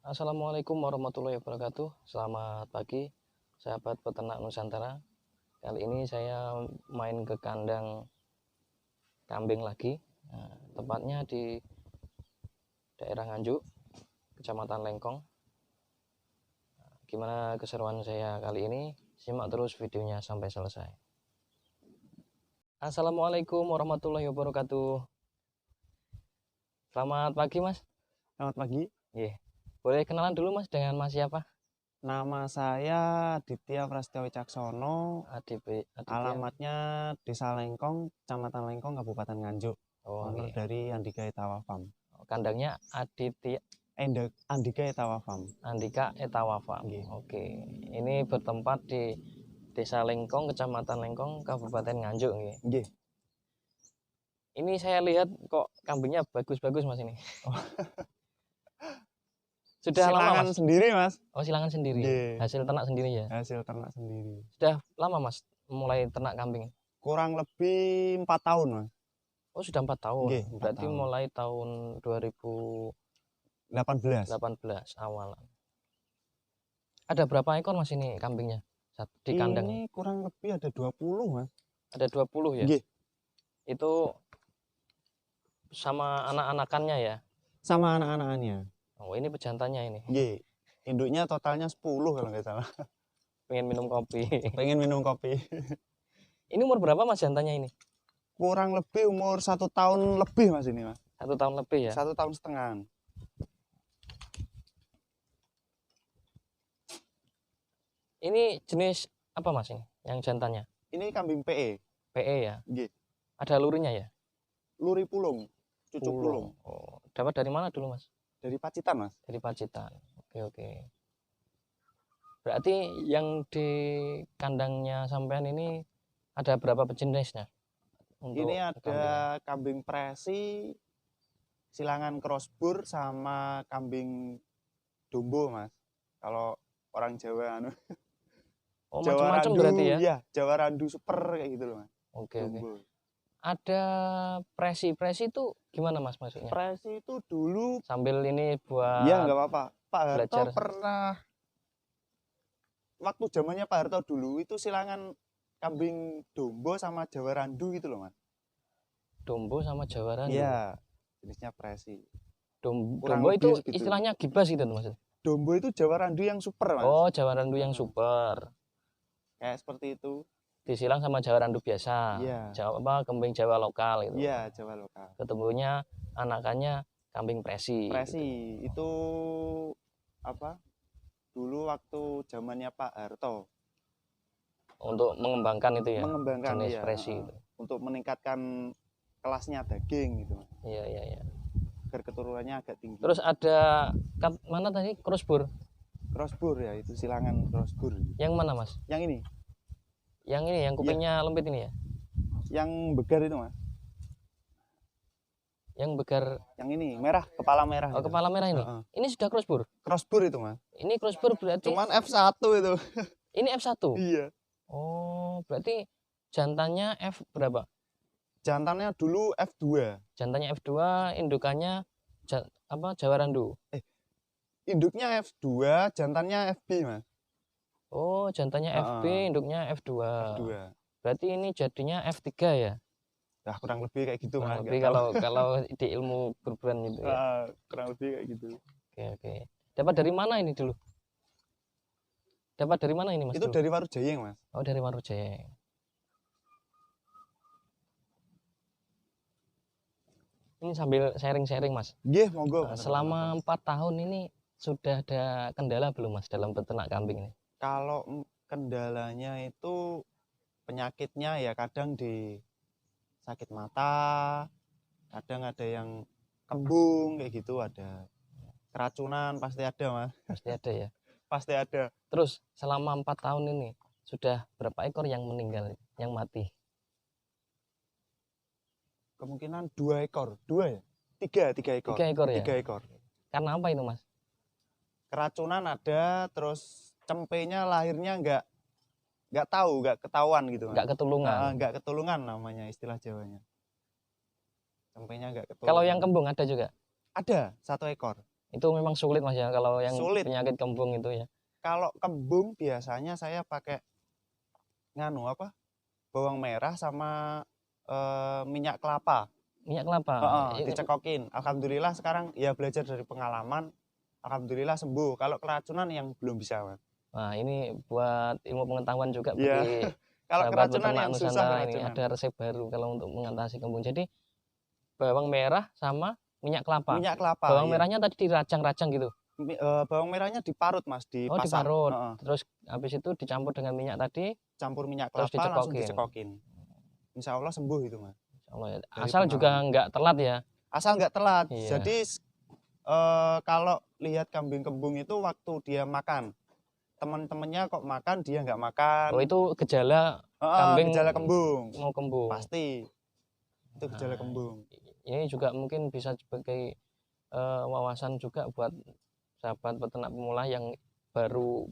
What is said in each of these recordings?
Assalamualaikum warahmatullahi wabarakatuh. Selamat pagi, sahabat peternak Nusantara. Kali ini saya main ke kandang kambing lagi. Nah, tepatnya di daerah Nganjuk, Kecamatan Lengkong. Gimana keseruan saya kali ini? Simak terus videonya sampai selesai. Assalamualaikum warahmatullahi wabarakatuh. Selamat pagi, Mas. Selamat pagi. Yeah. Boleh kenalan dulu, Mas, dengan Mas siapa? Nama saya Aditya Prasetyo Wicaksono. Aditya. Alamatnya Desa Lengkong, Kecamatan Lengkong, Kabupaten Nganjuk. Owner dari Andika Etawa Farm. Kandangnya Aditya Andika Etawa Farm. Andika Etawa Farm. Oke. Ini bertempat di Desa Lengkong, Kecamatan Lengkong, Kabupaten Nganjuk. Nggih. Ini saya lihat kok kambingnya bagus-bagus, Mas, ini. Oh. Sudah lama, Mas? Sendiri, Mas. Oh, silangan sendiri. Nggih. Hasil ternak sendiri ya? Hasil ternak sendiri. Sudah lama, Mas, mulai ternak kambing? Kurang lebih 4 tahun, Mas. Oh, sudah 4 tahun. Nggih, 4 Berarti tahun. mulai tahun 2018 awalan. Ada berapa ekor, Mas, ini kambingnya? Di kandang? Ini kurang lebih ada 20, Mas. Ada 20 ya? Nggih. Itu sama anak-anakannya ya? Sama anak-anakannya. Oh, ini pejantannya ini. Nggih. Induknya totalnya 10 kalau nggak salah. Pengen minum kopi. Pengen minum kopi. Ini umur berapa, Mas, jantannya ini? Kurang lebih umur 1 tahun lebih, Mas, ini, Mas. 1 tahun lebih ya? 1 tahun setengah. Ini jenis apa, Mas, ini? Yang jantannya? Ini kambing PE. PE ya? Nggih. Ada lurinya ya? Luri pulung. Cucuk pulung. Oh, dapat dari mana dulu, Mas? Dari Pacitan, Mas. Dari Pacitan. Oke. Berarti yang di kandangnya sampean ini ada berapa jenisnya? Ini ada kambing presi, silangan crossbur, sama kambing dombo, Mas. Kalau orang Jawa Oh, macam-macam berarti ya? Iya, Jawa Randu super kayak gitu loh, Mas. Oke. Ada presi itu gimana, Mas, maksudnya? Presi itu dulu sambil ini buat iya, nggak apa-apa. Pak Harto belajar. Pernah waktu zamannya Pak Harto dulu itu silangan kambing dombo sama Jawa Randu gitu loh, Mas. Dombo sama Jawa Randu? Iya, jenisnya presi. Dombo itu istilahnya gibas gitu, Mas? Dombo itu Jawa Randu yang super, Mas. Oh, Jawa Randu yang super. Kayak seperti itu. Disilang sama Jawa Randu biasa. Iya. Kambing Jawa lokal gitu. Iya, Jawa lokal. Ketemunya anakannya kambing presi. Presi gitu. Itu apa? Dulu waktu zamannya Pak Harto. Untuk mengembangkan itu ya. Mengembangkan jenis presi itu. Untuk meningkatkan kelasnya daging gitu. Iya. Agar keturunannya agak tinggi. Terus ada mana tadi? Crossbur. Crossbur ya, itu silangan crossbur. Yang mana, Mas? Yang ini. Yang ini, yang kupingnya lembut ini ya? Yang begar itu, Mas. Yang begar. Yang ini, merah, kepala merah. Oh, gitu. Kepala merah ini? Ini sudah crossbur? Crossbur itu, Mas. Ini crossbur berarti? Cuman F1 itu. Ini F1? Iya. Oh, berarti jantannya F berapa? Jantannya dulu F2. Jantannya F2, indukannya Jawa Randu? Induknya F2, jantannya FB, Mas. Oh, jantannya FB, induknya F2. Berarti ini jadinya F3 ya? Nah, kurang lebih kayak gitu, Mas. Lebih kalau di ilmu kurban gitu ya. Kurang lebih kayak gitu. Oke. Dapat dari mana ini dulu? Dapat dari mana ini, Mas? Itu dulu? Dari Warujayeng, Mas. Oh, dari Warujayeng. Ini sambil sharing-sharing, Mas. Nggih, monggo. Selama 4 tahun ini sudah ada kendala belum, Mas, dalam peternak kambing ini? Kalau kendalanya itu penyakitnya ya kadang di sakit mata, kadang ada yang kembung kayak gitu, ada keracunan pasti ada, Mas. Pasti ada ya? Pasti ada. Terus selama 4 tahun ini sudah berapa ekor yang meninggal, yang mati? Kemungkinan 2 ekor. 2 ya? 3 ekor. 3 ekor ya? 3 ekor. Karena apa itu, Mas? Keracunan ada, terus cempenya lahirnya nggak tahu, nggak ketahuan gitu. Nggak ketulungan. Nggak ketulungan namanya istilah Jawanya. Cempenya nggak ketulungan. Kalau yang kembung ada juga? Ada 1 ekor. Itu memang sulit Mas ya kalau yang Sulit. penyakit kembung itu ya. Kalau kembung biasanya saya pakai bawang merah sama minyak kelapa. Minyak kelapa. Dicekokin. Alhamdulillah sekarang ya belajar dari pengalaman. Alhamdulillah sembuh. Kalau keracunan yang belum bisa, Mas. Nah, ini buat ilmu pengetahuan juga Iya. bagi Kalau sahabat keracunan peternak yang susah Nusantara ini keracunan. ada resep baru kalau untuk mengatasi kembung. Jadi bawang merah sama minyak kelapa. Minyak kelapa. Bawang iya. merahnya tadi diracang-racang gitu. Bawang merahnya diparut, Mas, Oh, dipasang. diparut. Terus habis itu dicampur dengan minyak tadi, Campur minyak terus kelapa langsung dicekokin. Insya Allah sembuh itu, Mas. Allah ya. Dari Asal juga pengalaman. nggak telat ya. Asal nggak telat. Iya. Jadi kalau lihat kambing kembung itu waktu dia makan, teman-temannya kok makan dia nggak makan. Oh, itu gejala kambing gejala kembung. mau kembung. Pasti. Itu gejala kembung. Ini juga mungkin bisa sebagai wawasan juga buat sahabat peternak pemula yang baru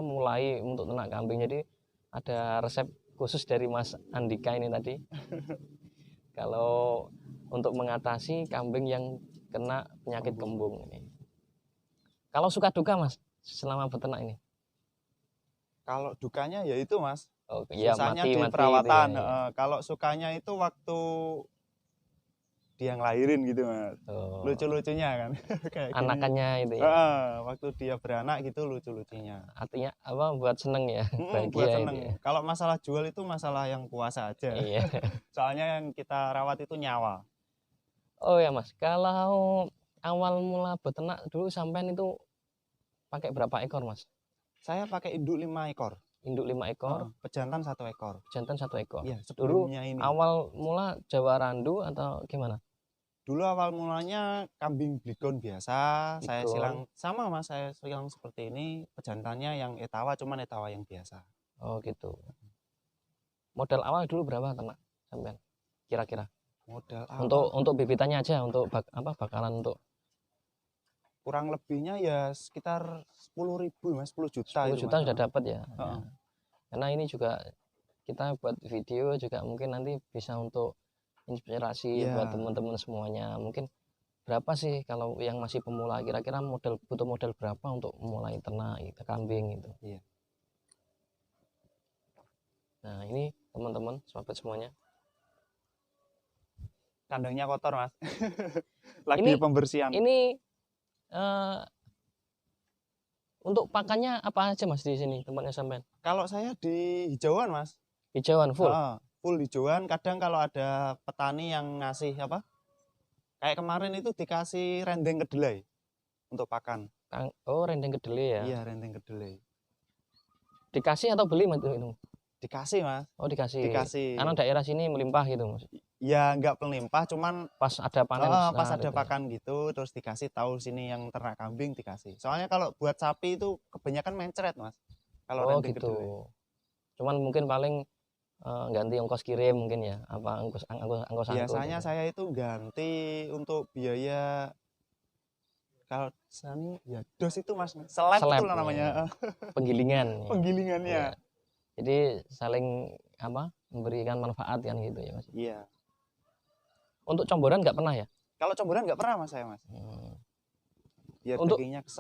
mulai untuk ternak kambing. Jadi ada resep khusus dari Mas Andika ini tadi. Kalau untuk mengatasi kambing yang kena penyakit kembung ini. Kalau suka duka Mas selama beternak ini? Kalau dukanya ya itu, Mas. Oh, iya, Susahnya mati di perawatan. Gitu ya. Kalau sukanya itu waktu dia ngelahirin gitu, Mas. Oh. Lucu-lucunya kan. Kayak anakannya itu ya. Waktu dia beranak gitu lucu-lucunya. Artinya apa, buat seneng ya. Buat seneng. Ya. Kalau masalah jual itu masalah yang puasa aja. Iya. Soalnya yang kita rawat itu nyawa. Oh ya Mas, kalau awal mula beternak dulu sampean itu pakai berapa ekor Mas? Saya pakai induk 5 ekor. Induk 5 ekor, pejantan 1 ekor. Pejantan 1 ekor. Iya, dulu ini. Awal mula Jawa Randu atau gimana? Dulu awal mulanya kambing Bligon biasa, Bligon. Saya silang sama Mas, saya silang seperti ini, pejantannya yang etawa, cuman etawa yang biasa. Oh gitu. Modal awal dulu berapa ternak sampean? Kira-kira? Modal awal. Untuk bibitannya aja, untuk bakalan untuk kurang lebihnya ya sekitar 10.000 Mas, 10 juta 10 itu, juta Mas. Sudah dapat ya. Ya. Karena ini juga kita buat video juga mungkin nanti bisa untuk inspirasi buat teman-teman semuanya. Mungkin berapa sih kalau yang masih pemula, kira-kira butuh modal berapa untuk mulai ternak kambing itu. Iya. Nah, ini teman-teman sahabat semuanya. Kandangnya kotor, Mas. Lagi pembersihan. Ini untuk pakannya apa aja Mas di sini tempatnya sampean? Kalau saya di hijauan, Mas. Hijauan full. Full hijauan. Kadang kalau ada petani yang ngasih kayak kemarin itu dikasih rendeng kedelai untuk pakan. Oh, rendeng kedelai ya? Iya, rendeng kedelai. Dikasih atau beli Mas itu? Dikasih, Mas. Oh, dikasih. Dikasih. Karena daerah sini melimpah gitu Mas. Ya nggak melimpah, cuman pas ada panen. Pas ada pakan gitu, terus dikasih tahu sini yang ternak kambing dikasih. Soalnya kalau buat sapi itu kebanyakan mencret Mas. Kalau rendeng gitu. Kedelai. Cuman mungkin paling ganti ongkos kirim mungkin ya, apa ongkos biasanya gitu. Saya itu ganti untuk biaya kalau ya dos itu Mas, seleb itu namanya. Penggilingan. Penggilingannya. Ya. Jadi saling memberikan manfaat kan gitu ya Mas. Iya. Untuk comboran nggak pernah ya? Kalau comboran nggak pernah Mas saya Mas. Biar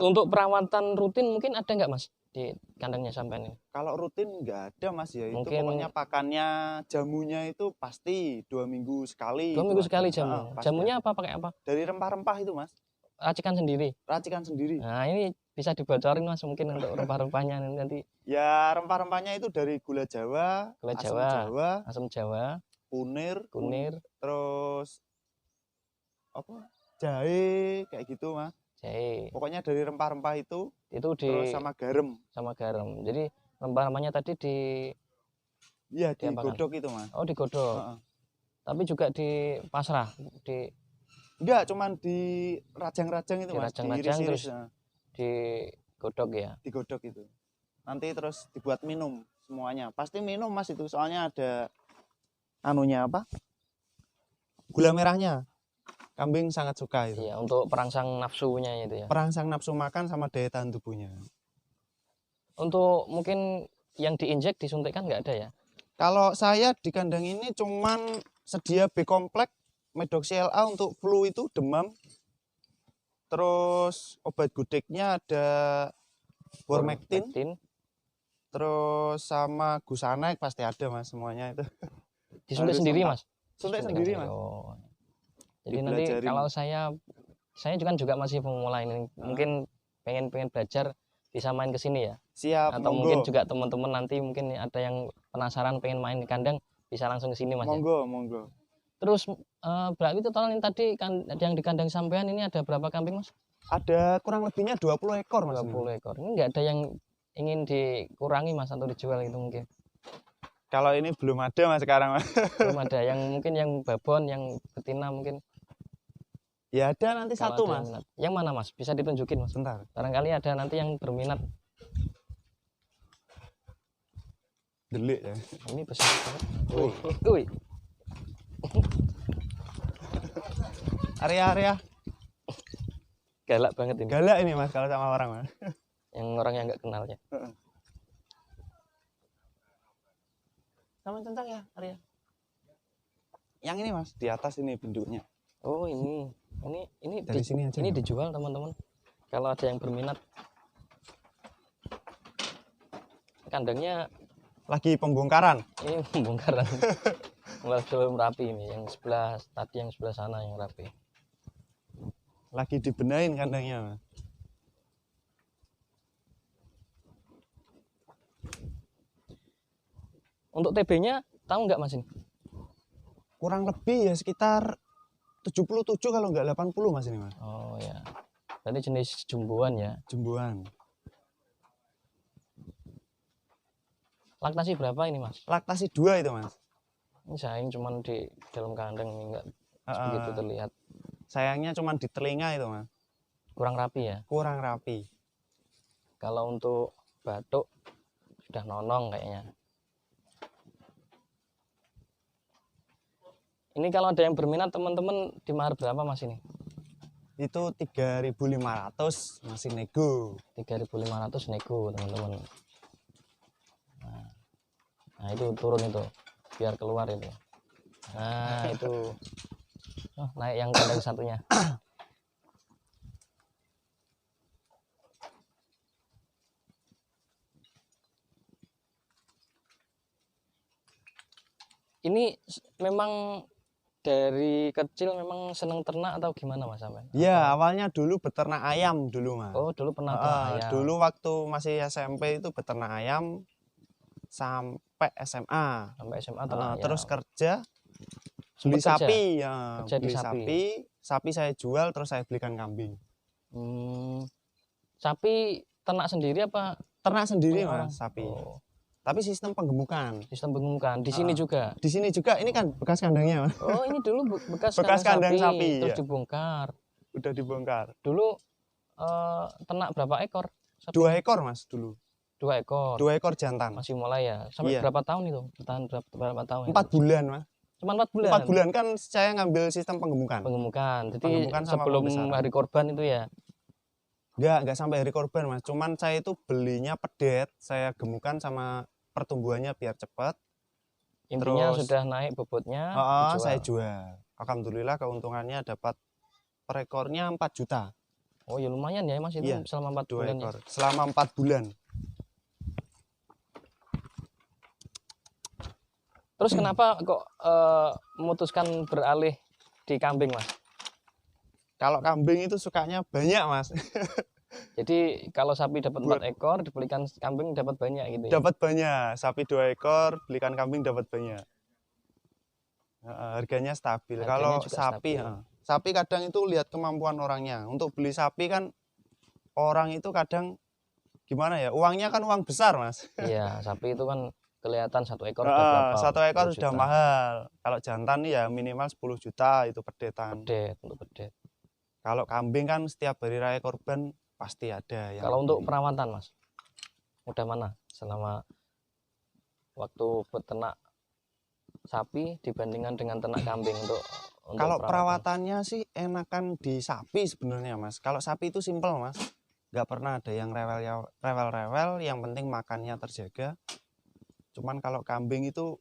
untuk perawatan rutin mungkin ada nggak Mas di kandangnya sampean ini? Kalau rutin nggak ada Mas ya. Mungkin... Itu pokoknya pakannya, jamunya itu pasti 2 minggu sekali. 2 minggu sekali jamu. Jamunya apa, pakai apa? Dari rempah-rempah itu Mas. Racikan sendiri? Racikan sendiri. Nah ini bisa dibocorin Mas mungkin untuk rempah-rempahnya nanti. Ya rempah-rempahnya itu dari gula Jawa, asam Jawa, kunir, terus jahe kayak gitu Mas. Jahe. Pokoknya dari rempah-rempah itu terus sama garam. Jadi rempah-rempahnya tadi digodok itu Mas. Oh, digodok. Tapi juga di pasrah, enggak, cuman di rajang-rajang itu Mas. Rajang-rajang terus digodok ya. Digodok itu. Nanti terus dibuat minum semuanya. Pasti minum Mas itu, soalnya ada gula merahnya. Kambing sangat suka itu. Iya, untuk perangsang nafsunya itu ya. Perangsang nafsu makan sama daya tahan tubuhnya. Untuk mungkin yang diinjek, disuntikkan nggak ada ya? Kalau saya di kandang ini cuman sedia B kompleks, Medox CLA untuk flu itu demam. Terus obat gudegnya ada Wormectin, Ivermectin. terus sama Gusanek pasti ada Mas, semuanya itu. Disuntik Harus sendiri lengkap. Mas. Suntik Disuntikkan sendiri Mas. Oh. Jadi nanti Dibelajarin. kalau saya juga masih pemula ini, mungkin pengen belajar bisa main ke sini ya. Siap, Atau monggo. mungkin juga teman-teman nanti mungkin ada yang penasaran pengen main di kandang bisa langsung ke sini Mas ya. Monggo, monggo. Terus berarti total yang tadi kan yang di kandang sampean ini ada berapa kambing Mas? Ada kurang lebihnya 20 ekor Mas. 20 ekor. Ini enggak ada yang ingin dikurangi Mas atau dijual gitu mungkin? Kalau ini belum ada Mas sekarang Mas. Belum ada yang mungkin yang babon, yang betina mungkin. Ya ada nanti Kalau satu ada Mas. minat. Yang mana Mas? Bisa ditunjukin Mas. Bentar. Barangkali ada nanti yang berminat. Delik ya. Ini besar banget. Wih. Area-area Galak banget ini. galak ini Mas kalau sama orang Mas. Yang orang yang nggak kenal ya. Sama centang ya area. Yang ini Mas di atas ini bentuknya. Oh ini Dari sini aja. ini dijual teman-teman. Kalau ada yang berminat. Kandangnya Lagi pembongkaran. ini pembongkaran. Belum rapi ini. Yang sebelah tadi yang sebelah sana yang rapi. Lagi dibenahin kandangnya Mas. Untuk TB-nya tahu nggak Mas ini? Kurang lebih ya sekitar 77 kalau nggak 80 Mas ini Mas. Oh ya. Berarti jenis jumboan ya. Jumboan. Laktasi berapa ini Mas? Laktasi 2 itu Mas. Ini sayang cuman di dalam kandang ini nggak begitu terlihat. Sayangnya cuman di telinga itu Mas. Kurang rapi ya. Kurang rapi. Kalau untuk batuk sudah nonong kayaknya. Ini kalau ada yang berminat teman-teman di mahar berapa Mas ini? Itu 3.500 masih nego. 3.500 nego teman-teman. Nah itu turun itu biar keluar itu. Nah itu naik yang kandang satunya. Ini memang dari kecil memang seneng ternak atau gimana Mas sampean? Ya, awalnya dulu beternak ayam dulu Mas. Oh dulu pernah ternak ayam. Dulu waktu masih SMP itu beternak ayam sampai SMA. Sampai SMA ternak ayam. Terus kerja Sempet beli kerja? sapi ya, Kerja di beli sapi. sapi saya jual terus saya belikan kambing. Sapi ternak sendiri apa? Ternak sendiri punya orang? Mas sapi. Oh, Tapi sistem penggemukan. sistem penggemukan. Di sini juga. Di sini juga ini kan bekas kandangnya Mas. Oh ini dulu bekas Kandang sapi, terus ya. dibongkar. Udah dibongkar. Dulu ternak berapa ekor? Sapi? 2 ekor Mas dulu. 2 ekor. 2 ekor jantan. Masih mulai ya. Sampai Iya. berapa tahun itu? Bertahan berapa tahun? 4 bulan Mas. Cuma 4 bulan. 4 bulan kan saya ngambil sistem penggemukan. Penggemukan. Jadi Penggemukan sama sebelum pembesaran. hari korban itu ya. Enggak sampai hari korban Mas. Cuman saya itu belinya pedet, saya gemukan sama pertumbuhannya biar cepat. Intinya Terus, sudah naik bobotnya. dijual. saya jual. Alhamdulillah keuntungannya dapat per ekornya 4 juta. Oh ya lumayan ya Mas itu Iya, selama 4 2 bulan ekor. ya. Selama 4 bulan. Terus kenapa kok memutuskan beralih di kambing Mas? Kalau kambing itu sukanya banyak Mas. Jadi kalau sapi dapat 4 ekor, dibelikan kambing dapat banyak gitu ya. Dapat banyak. Sapi 2 ekor, belikan kambing dapat banyak. Harganya stabil. Harganya Kalau juga sapi, stabil. sapi kadang itu lihat kemampuan orangnya. Untuk beli sapi kan orang itu kadang gimana ya? Uangnya kan uang besar Mas. Iya, sapi itu kan kelihatan 1 ekor udah berapa? 1 ekor 10 sudah juta. mahal. Kalau jantan ya minimal 10 juta itu pedetan. Pedet, untuk pedet. Kalau kambing kan setiap hari raya korban pasti ada yang Kalau untuk beli. perawatan Mas, mudah mana selama waktu beternak sapi dibandingkan dengan ternak kambing untuk Kalau perawatan? perawatannya sih enakan di sapi sebenarnya Mas. Kalau sapi itu simpel Mas. Nggak pernah ada yang rewel-rewel, yang penting makannya terjaga. Cuman kalau kambing itu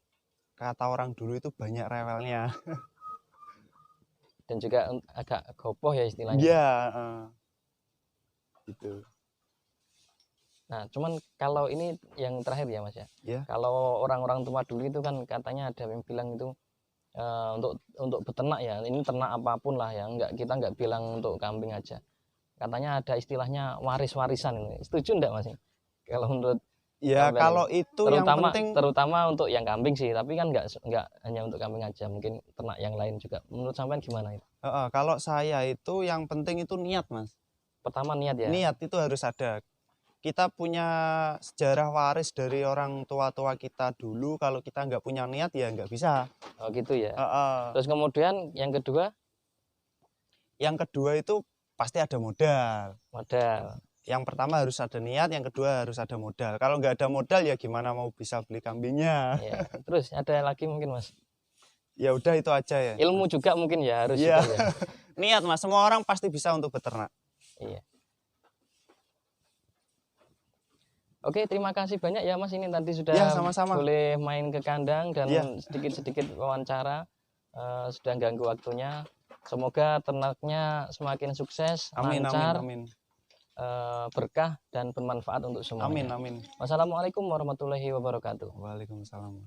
kata orang dulu itu banyak rewelnya. Dan juga agak gopoh ya istilahnya. Iya, gitu. Nah, cuman kalau ini yang terakhir ya Mas ya. Ya. Kalau orang-orang tua dulu itu kan katanya ada yang bilang itu untuk beternak ya, ini ternak apapun lah ya, kita nggak bilang untuk kambing aja. Katanya ada istilahnya waris-warisan ini. Setuju enggak Mas? Kalau menurut Ya sampean kalau ini? itu yang penting Terutama untuk yang kambing sih, tapi kan nggak hanya untuk kambing aja, mungkin ternak yang lain juga. Menurut sampean gimana itu? kalau saya itu yang penting itu niat, Mas. Pertama niat ya. Niat itu harus ada. Kita punya sejarah waris dari orang tua-tua kita dulu. Kalau kita nggak punya niat ya nggak bisa. Oh gitu ya. Terus kemudian yang kedua? Yang kedua itu pasti ada modal. Modal. Yang pertama harus ada niat, yang kedua harus ada modal. Kalau nggak ada modal ya gimana mau bisa beli kambingnya? Ya. Terus ada lagi mungkin Mas? Ya udah itu aja ya. Ilmu juga mungkin ya harus. Iya. Juga, ya. Niat Mas, semua orang pasti bisa untuk beternak. Iya. Oke, terima kasih banyak ya Mas, ini tadi sudah ya, sama-sama. boleh main ke kandang dan sedikit-sedikit wawancara, sudah ganggu waktunya. Semoga ternaknya semakin sukses, amin, lancar, amin, amin. Berkah dan bermanfaat untuk semuanya. Amin, amin. Wassalamualaikum warahmatullahi wabarakatuh. Waalaikumsalam.